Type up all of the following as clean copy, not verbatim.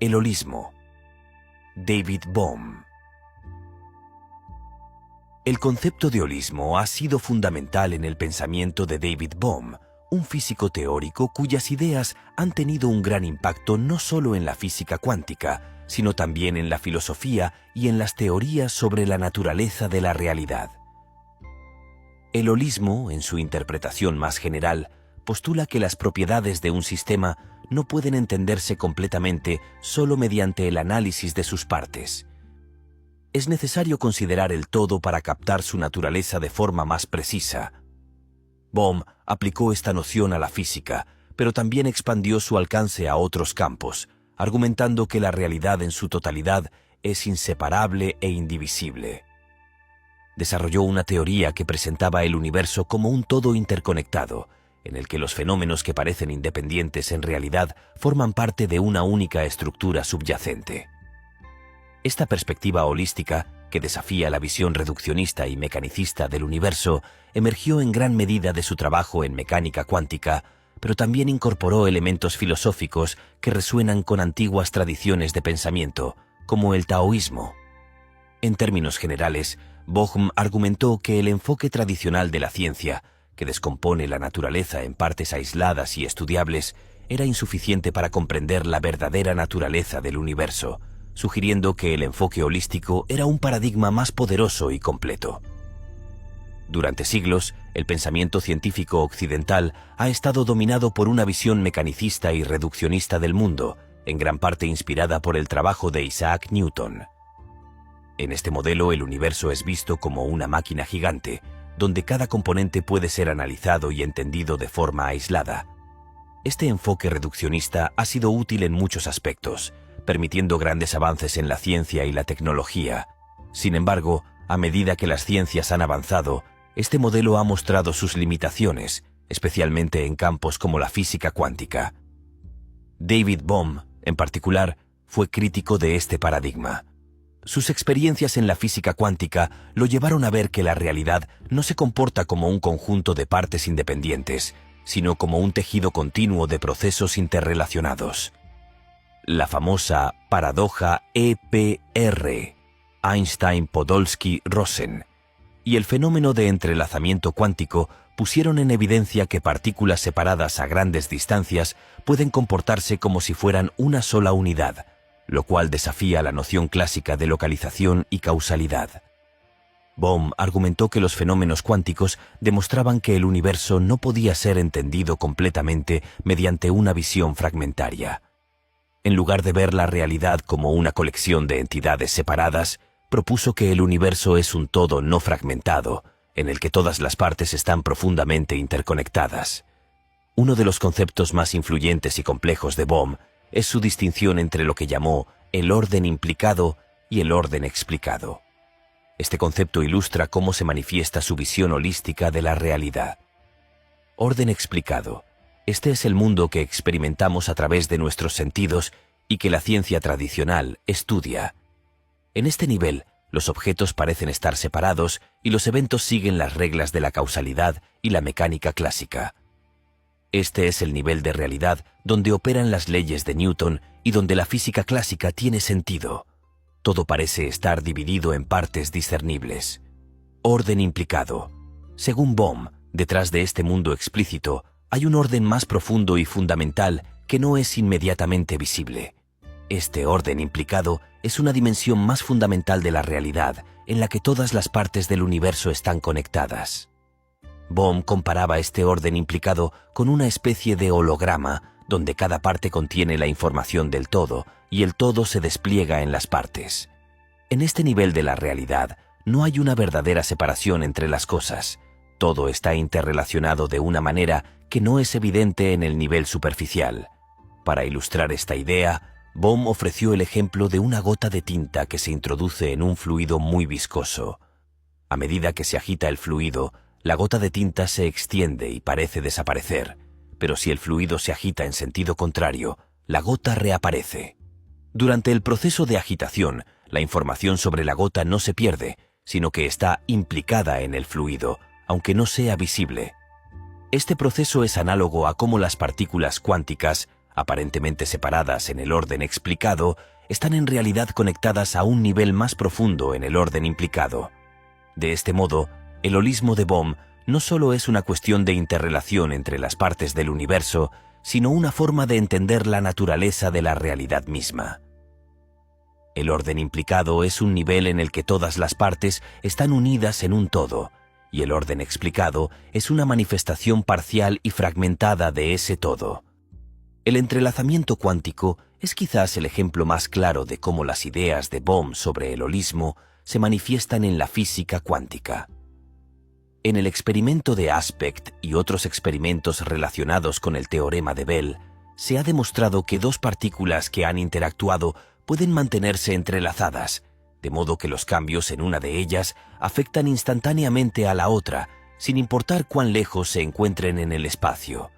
El holismo. David Bohm. El concepto de holismo ha sido fundamental en el pensamiento de David Bohm, un físico teórico cuyas ideas han tenido un gran impacto no solo en la física cuántica, sino también en la filosofía y en las teorías sobre la naturaleza de la realidad. El holismo, en su interpretación más general, postula que las propiedades de un sistema no pueden entenderse completamente solo mediante el análisis de sus partes. Es necesario considerar el todo para captar su naturaleza de forma más precisa. Bohm aplicó esta noción a la física, pero también expandió su alcance a otros campos, argumentando que la realidad en su totalidad es inseparable e indivisible. Desarrolló una teoría que presentaba el universo como un todo interconectado, en el que los fenómenos que parecen independientes en realidad forman parte de una única estructura subyacente. Esta perspectiva holística, que desafía la visión reduccionista y mecanicista del universo, emergió en gran medida de su trabajo en mecánica cuántica, pero también incorporó elementos filosóficos que resuenan con antiguas tradiciones de pensamiento, como el taoísmo. En términos generales, Bohm argumentó que el enfoque tradicional de la ciencia, que descompone la naturaleza en partes aisladas y estudiables, era insuficiente para comprender la verdadera naturaleza del universo, sugiriendo que el enfoque holístico era un paradigma más poderoso y completo. Durante siglos, el pensamiento científico occidental ha estado dominado por una visión mecanicista y reduccionista del mundo, en gran parte inspirada por el trabajo de Isaac Newton. En este modelo, el universo es visto como una máquina gigante, donde cada componente puede ser analizado y entendido de forma aislada. Este enfoque reduccionista ha sido útil en muchos aspectos, permitiendo grandes avances en la ciencia y la tecnología. Sin embargo, a medida que las ciencias han avanzado, este modelo ha mostrado sus limitaciones, especialmente en campos como la física cuántica. David Bohm, en particular, fue crítico de este paradigma. Sus experiencias en la física cuántica lo llevaron a ver que la realidad no se comporta como un conjunto de partes independientes, sino como un tejido continuo de procesos interrelacionados. La famosa paradoja EPR, Einstein-Podolsky-Rosen, y el fenómeno de entrelazamiento cuántico pusieron en evidencia que partículas separadas a grandes distancias pueden comportarse como si fueran una sola unidad, lo cual desafía la noción clásica de localización y causalidad. Bohm argumentó que los fenómenos cuánticos demostraban que el universo no podía ser entendido completamente mediante una visión fragmentaria. En lugar de ver la realidad como una colección de entidades separadas, propuso que el universo es un todo no fragmentado, en el que todas las partes están profundamente interconectadas. Uno de los conceptos más influyentes y complejos de Bohm es su distinción entre lo que llamó el orden implicado y el orden explicado. Este concepto ilustra cómo se manifiesta su visión holística de la realidad. Orden explicado. Este es el mundo que experimentamos a través de nuestros sentidos y que la ciencia tradicional estudia. En este nivel, los objetos parecen estar separados y los eventos siguen las reglas de la causalidad y la mecánica clásica. Este es el nivel de realidad donde operan las leyes de Newton y donde la física clásica tiene sentido. Todo parece estar dividido en partes discernibles. Orden implicado. Según Bohm, detrás de este mundo explícito hay un orden más profundo y fundamental que no es inmediatamente visible. Este orden implicado es una dimensión más fundamental de la realidad, en la que todas las partes del universo están conectadas. Bohm comparaba este orden implicado con una especie de holograma, donde cada parte contiene la información del todo, y el todo se despliega en las partes. En este nivel de la realidad, no hay una verdadera separación entre las cosas. Todo está interrelacionado de una manera que no es evidente en el nivel superficial. Para ilustrar esta idea, Bohm ofreció el ejemplo de una gota de tinta que se introduce en un fluido muy viscoso. A medida que se agita el fluido, la gota de tinta se extiende y parece desaparecer, pero si el fluido se agita en sentido contrario, la gota reaparece. Durante el proceso de agitación, la información sobre la gota no se pierde, sino que está implicada en el fluido, aunque no sea visible. Este proceso es análogo a cómo las partículas cuánticas, aparentemente separadas en el orden explicado, están en realidad conectadas a un nivel más profundo en el orden implicado. De este modo, el holismo de Bohm no solo es una cuestión de interrelación entre las partes del universo, sino una forma de entender la naturaleza de la realidad misma. El orden implicado es un nivel en el que todas las partes están unidas en un todo, y el orden explicado es una manifestación parcial y fragmentada de ese todo. El entrelazamiento cuántico es quizás el ejemplo más claro de cómo las ideas de Bohm sobre el holismo se manifiestan en la física cuántica. En el experimento de Aspect y otros experimentos relacionados con el teorema de Bell, se ha demostrado que dos partículas que han interactuado pueden mantenerse entrelazadas, de modo que los cambios en una de ellas afectan instantáneamente a la otra, sin importar cuán lejos se encuentren en el espacio.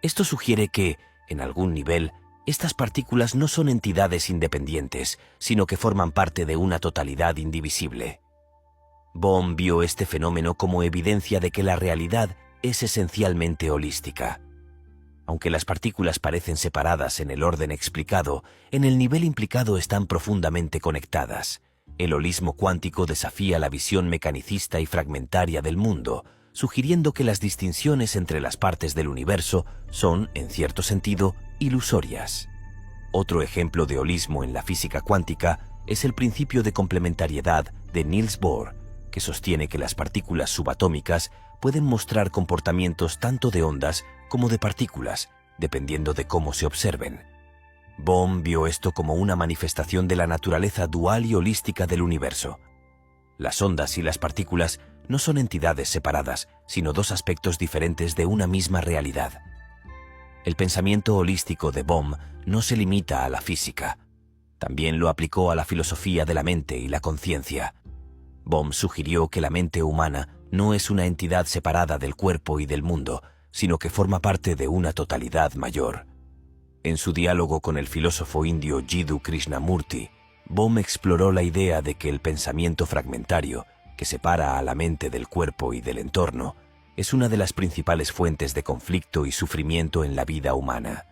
Esto sugiere que, en algún nivel, estas partículas no son entidades independientes, sino que forman parte de una totalidad indivisible. Bohm vio este fenómeno como evidencia de que la realidad es esencialmente holística. Aunque las partículas parecen separadas en el orden explicado, en el nivel implicado están profundamente conectadas. El holismo cuántico desafía la visión mecanicista y fragmentaria del mundo, sugiriendo que las distinciones entre las partes del universo son, en cierto sentido, ilusorias. Otro ejemplo de holismo en la física cuántica es el principio de complementariedad de Niels Bohr, que sostiene que las partículas subatómicas pueden mostrar comportamientos tanto de ondas como de partículas, dependiendo de cómo se observen. Bohm vio esto como una manifestación de la naturaleza dual y holística del universo. Las ondas y las partículas no son entidades separadas, sino dos aspectos diferentes de una misma realidad. El pensamiento holístico de Bohm no se limita a la física. También lo aplicó a la filosofía de la mente y la conciencia. Bohm sugirió que la mente humana no es una entidad separada del cuerpo y del mundo, sino que forma parte de una totalidad mayor. En su diálogo con el filósofo indio Jiddu Krishnamurti, Bohm exploró la idea de que el pensamiento fragmentario, que separa a la mente del cuerpo y del entorno, es una de las principales fuentes de conflicto y sufrimiento en la vida humana.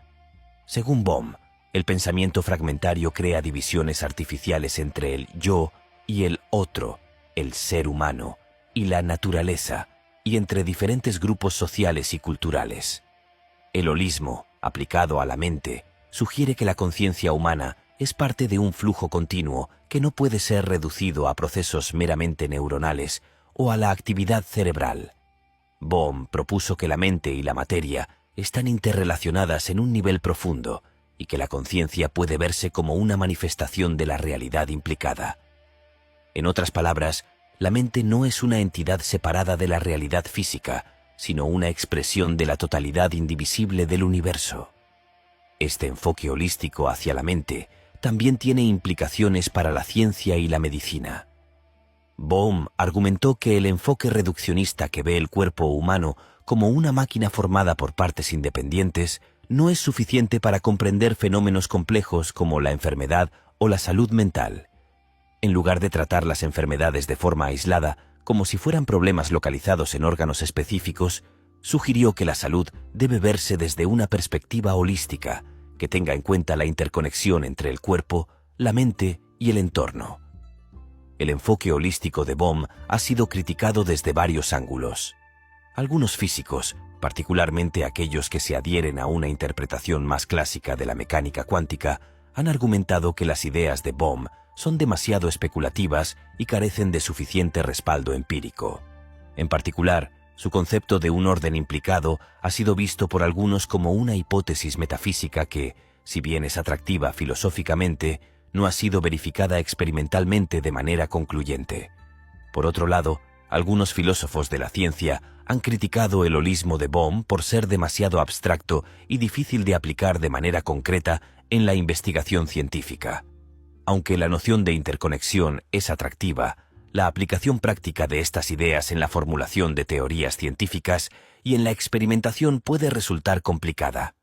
Según Bohm, el pensamiento fragmentario crea divisiones artificiales entre el yo y el otro, el ser humano, y la naturaleza, y entre diferentes grupos sociales y culturales. El holismo, aplicado a la mente, sugiere que la conciencia humana es parte de un flujo continuo que no puede ser reducido a procesos meramente neuronales o a la actividad cerebral. Bohm propuso que la mente y la materia están interrelacionadas en un nivel profundo y que la conciencia puede verse como una manifestación de la realidad implicada. En otras palabras, la mente no es una entidad separada de la realidad física, sino una expresión de la totalidad indivisible del universo. Este enfoque holístico hacia la mente también tiene implicaciones para la ciencia y la medicina. Bohm argumentó que el enfoque reduccionista que ve el cuerpo humano como una máquina formada por partes independientes no es suficiente para comprender fenómenos complejos como la enfermedad o la salud mental. En lugar de tratar las enfermedades de forma aislada, como si fueran problemas localizados en órganos específicos, sugirió que la salud debe verse desde una perspectiva holística, que tenga en cuenta la interconexión entre el cuerpo, la mente y el entorno. El enfoque holístico de Bohm ha sido criticado desde varios ángulos. Algunos físicos, particularmente aquellos que se adhieren a una interpretación más clásica de la mecánica cuántica, han argumentado que las ideas de Bohm son demasiado especulativas y carecen de suficiente respaldo empírico. En particular, su concepto de un orden implicado ha sido visto por algunos como una hipótesis metafísica que, si bien es atractiva filosóficamente, no ha sido verificada experimentalmente de manera concluyente. Por otro lado, algunos filósofos de la ciencia han criticado el holismo de Bohm por ser demasiado abstracto y difícil de aplicar de manera concreta en la investigación científica. Aunque la noción de interconexión es atractiva, la aplicación práctica de estas ideas en la formulación de teorías científicas y en la experimentación puede resultar complicada.